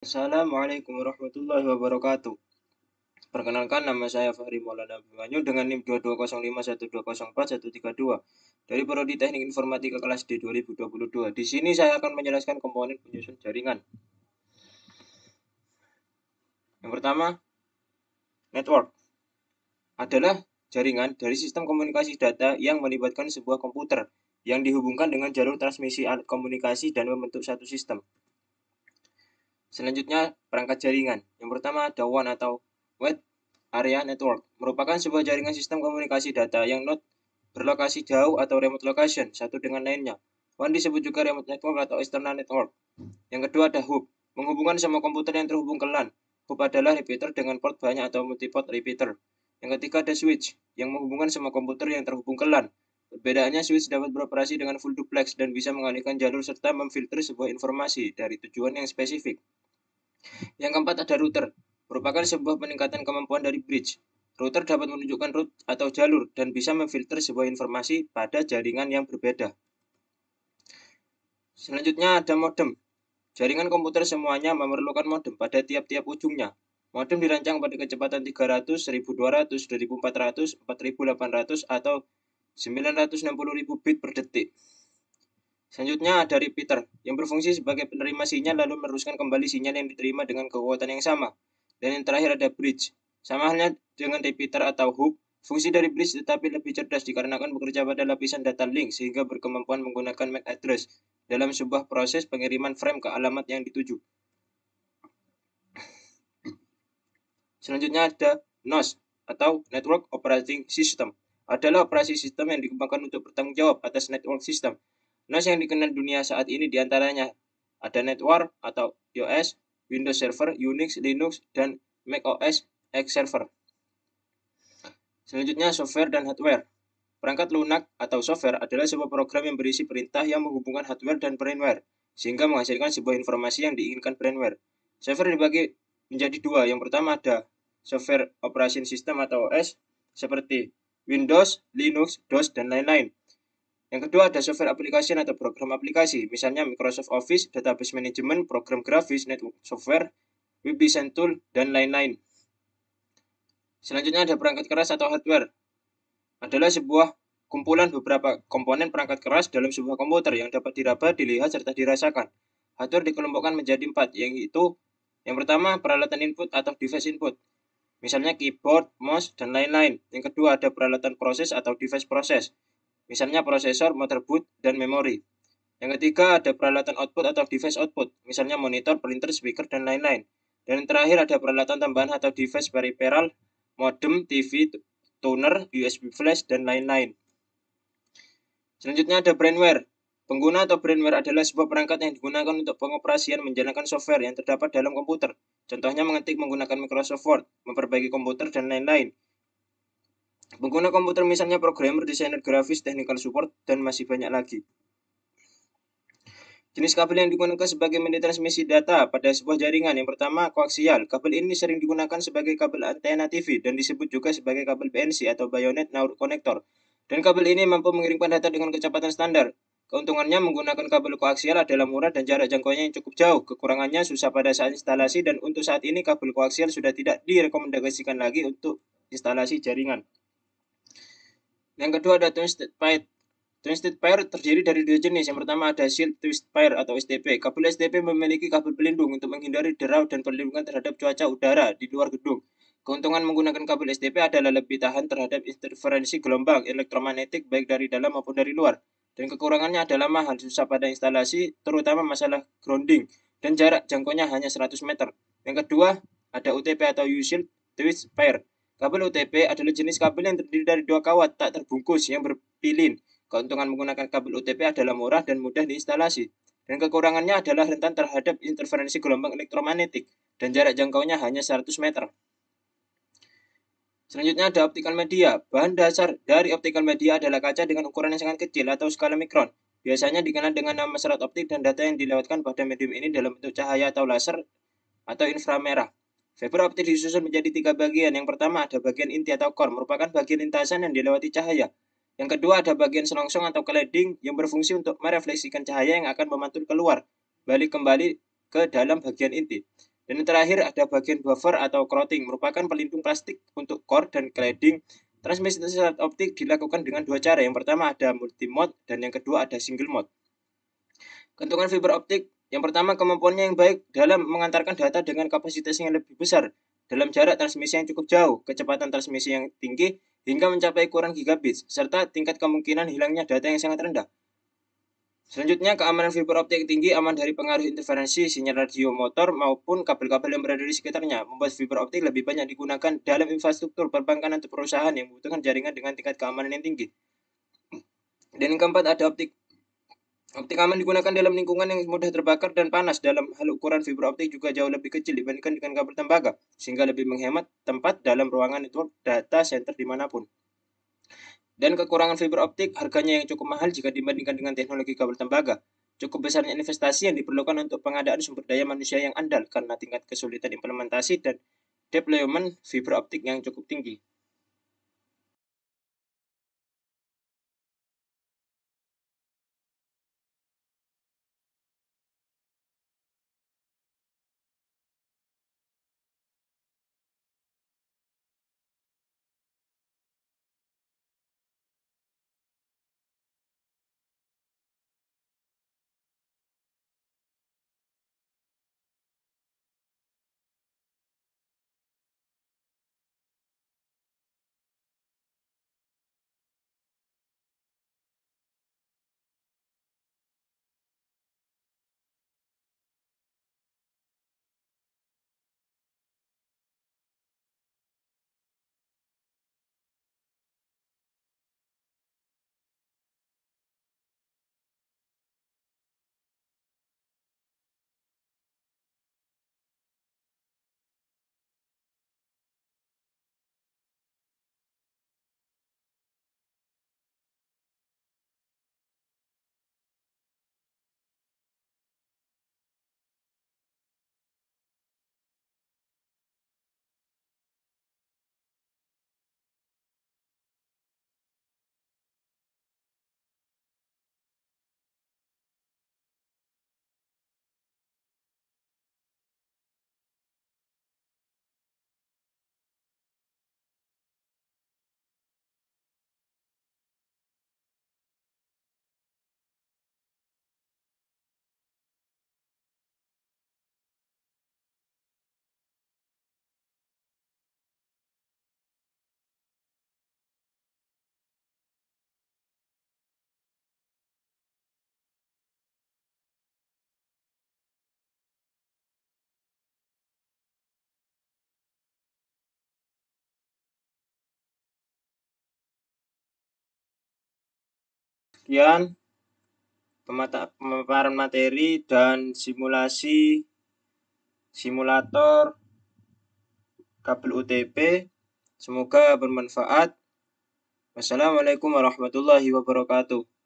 Assalamualaikum warahmatullahi wabarakatuh. Perkenalkan, nama saya Fahri Maulana Abimanyu dengan NIM 22051204132 dari Prodi Teknik Informatika kelas D 2022. Di sini saya akan menjelaskan komponen penyusun jaringan. Yang pertama, network adalah jaringan dari sistem komunikasi data yang melibatkan sebuah komputer yang dihubungkan dengan jalur transmisi alat komunikasi dan membentuk satu sistem. Selanjutnya, perangkat jaringan. Yang pertama ada WAN atau Wide Area Network, merupakan sebuah jaringan sistem komunikasi data yang not berlokasi jauh atau remote location satu dengan lainnya. WAN disebut juga remote network atau external network. Yang kedua ada hub, menghubungkan semua komputer yang terhubung ke LAN. Hub adalah repeater dengan port banyak atau multiport repeater. Yang ketiga ada switch, yang menghubungkan semua komputer yang terhubung ke LAN. Perbedaannya, switch dapat beroperasi dengan full duplex dan bisa mengalihkan jalur serta memfilter sebuah informasi dari tujuan yang spesifik. Yang keempat ada router, merupakan sebuah peningkatan kemampuan dari bridge. Router dapat menunjukkan route atau jalur dan bisa memfilter sebuah informasi pada jaringan yang berbeda. Selanjutnya ada modem. Jaringan komputer semuanya memerlukan modem pada tiap-tiap ujungnya. Modem dirancang pada kecepatan 300, 1200, 2400, 4800 atau 960.000 bit per detik. Selanjutnya ada repeater, yang berfungsi sebagai penerima sinyal lalu meneruskan kembali sinyal yang diterima dengan kekuatan yang sama. Dan yang terakhir ada bridge. Sama halnya dengan repeater atau hub, fungsi dari bridge tetapi lebih cerdas dikarenakan bekerja pada lapisan data link sehingga berkemampuan menggunakan MAC address dalam sebuah proses pengiriman frame ke alamat yang dituju. Selanjutnya ada NOS atau Network Operating System. Adalah operasi sistem yang dikembangkan untuk bertanggung jawab atas network system. NOS yang dikenal dunia saat ini diantaranya ada Network atau iOS, Windows Server, Unix, Linux, dan macOS X Server. Selanjutnya software dan hardware. Perangkat lunak atau software adalah sebuah program yang berisi perintah yang menghubungkan hardware dan firmware, sehingga menghasilkan sebuah informasi yang diinginkan firmware. Software dibagi menjadi dua. Yang pertama ada software operation system atau OS, seperti Windows, Linux, DOS, dan lain-lain. Yang kedua ada software application atau program aplikasi, misalnya Microsoft Office, Database Management, program grafis, network software, web design tool, dan lain-lain. Selanjutnya ada perangkat keras atau hardware. Adalah sebuah kumpulan beberapa komponen perangkat keras dalam sebuah komputer yang dapat diraba, dilihat, serta dirasakan. Hardware dikelompokkan menjadi 4, yaitu yang pertama peralatan input atau device input, misalnya keyboard, mouse, dan lain-lain. Yang kedua ada peralatan proses atau device proses, misalnya prosesor, motherboard, dan memori. Yang ketiga ada peralatan output atau device output, misalnya monitor, printer, speaker, dan lain-lain. Dan yang terakhir ada peralatan tambahan atau device peripheral, modem, TV, toner, USB flash, dan lain-lain. Selanjutnya ada brainware. Pengguna atau brainware adalah sebuah perangkat yang digunakan untuk pengoperasian menjalankan software yang terdapat dalam komputer. Contohnya mengetik menggunakan Microsoft Word, memperbaiki komputer, dan lain-lain. Pengguna komputer misalnya programmer, desainer grafis, technical support, dan masih banyak lagi. Jenis kabel yang digunakan sebagai media transmisi data pada sebuah jaringan. Yang pertama, koaksial. Kabel ini sering digunakan sebagai kabel antena TV dan disebut juga sebagai kabel BNC atau Bayonet Naught Connector. Dan kabel ini mampu mengirimkan data dengan kecepatan standar. Keuntungannya menggunakan kabel koaksial adalah murah dan jarak jangkauannya yang cukup jauh. Kekurangannya susah pada saat instalasi dan untuk saat ini kabel koaksial sudah tidak direkomendasikan lagi untuk instalasi jaringan. Yang kedua ada twisted pair. Twisted pair terdiri dari dua jenis. Yang pertama ada shield twisted pair atau STP. Kabel STP memiliki kabel pelindung untuk menghindari derau dan perlindungan terhadap cuaca udara di luar gedung. Keuntungan menggunakan kabel STP adalah lebih tahan terhadap interferensi gelombang elektromagnetik baik dari dalam maupun dari luar. Dan kekurangannya adalah mahal, susah pada instalasi, terutama masalah grounding, dan jarak jangkaunya hanya 100 meter. Yang kedua ada UTP atau U-Shield Twisted Pair. Kabel UTP adalah jenis kabel yang terdiri dari dua kawat tak terbungkus yang berpilin. Keuntungan menggunakan kabel UTP adalah murah dan mudah diinstalasi. Dan kekurangannya adalah rentan terhadap interferensi gelombang elektromagnetik dan jarak jangkaunya hanya 100 meter. Selanjutnya ada optical media. Bahan dasar dari optical media adalah kaca dengan ukuran yang sangat kecil atau skala mikron. Biasanya dikenal dengan nama serat optik dan data yang dilewatkan pada medium ini dalam bentuk cahaya atau laser atau inframerah. Fiber optik disusun menjadi 3 bagian. Yang pertama ada bagian inti atau core, merupakan bagian lintasan yang dilewati cahaya. Yang kedua ada bagian selongsong atau cladding yang berfungsi untuk merefleksikan cahaya yang akan memantul keluar, balik kembali ke dalam bagian inti. Dan yang terakhir ada bagian buffer atau crowding, merupakan pelindung plastik untuk core dan cladding. Transmisi satelit optik dilakukan dengan dua cara. Yang pertama ada multi-mode dan yang kedua ada single mode. Keuntungan fiber optik, yang pertama kemampuannya yang baik dalam mengantarkan data dengan kapasitas yang lebih besar dalam jarak transmisi yang cukup jauh, kecepatan transmisi yang tinggi hingga mencapai ukuran gigabit, serta tingkat kemungkinan hilangnya data yang sangat rendah. Selanjutnya, keamanan fiber optik yang tinggi aman dari pengaruh interferensi sinyal radio motor maupun kabel-kabel yang berada di sekitarnya, membuat fiber optik lebih banyak digunakan dalam infrastruktur perbankan atau perusahaan yang membutuhkan jaringan dengan tingkat keamanan yang tinggi. Dan yang keempat ada optik. Optik aman digunakan dalam lingkungan yang mudah terbakar dan panas. Dalam hal ukuran fiber optik juga jauh lebih kecil dibandingkan dengan kabel tembaga, sehingga lebih menghemat tempat dalam ruangan network data center dimanapun. Dan kekurangan fiber optik, harganya yang cukup mahal jika dibandingkan dengan teknologi kabel tembaga. Cukup besarnya investasi yang diperlukan untuk pengadaan sumber daya manusia yang andal karena tingkat kesulitan implementasi dan deployment fiber optik yang cukup tinggi. Sekian pemaparan materi dan simulasi simulator kabel UTP. Semoga bermanfaat. Wassalamualaikum warahmatullahi wabarakatuh.